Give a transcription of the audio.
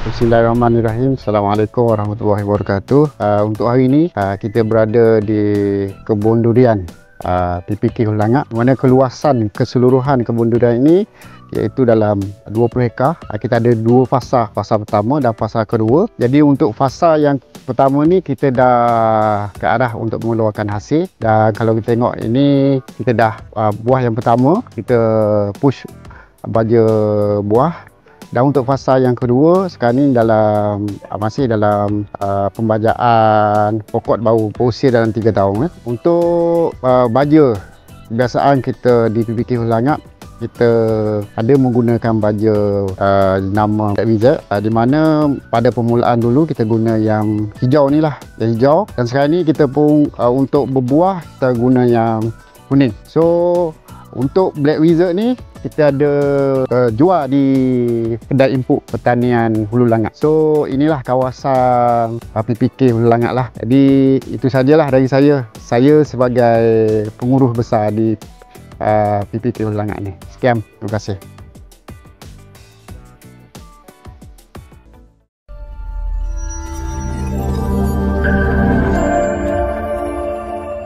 Bismillahirrahmanirrahim. Assalamualaikum warahmatullahi wabarakatuh. Untuk hari ini kita berada di kebun durian PPK Hulu Langak, mana keluasan keseluruhan kebun durian ini iaitu dalam 20 hektar. Kita ada dua fasa, fasa pertama dan fasa kedua. Jadi untuk fasa yang pertama ni kita dah ke arah untuk mengeluarkan hasil, dan kalau kita tengok ini kita dah buah yang pertama kita push baja buah. Dan untuk fasa yang kedua sekarang ni masih dalam pembajaan pokok baru, berusia dalam 3 tahun. Untuk baja, kebiasaan kita di PPK Hulu Langak kita ada menggunakan baja nama Black Wizard, di mana pada permulaan dulu kita guna yang hijau ni lah, yang hijau, dan sekarang ni kita pun untuk berbuah kita guna yang kuning. So untuk Black Wizard ni kita ada jual di kedai input pertanian Hulu Langak. So inilah kawasan PPK Hulu Langak lah. Jadi itu sajalah dari saya. Saya sebagai pengurus besar di PPK Hulu Langak ni. Sekian, terima kasih.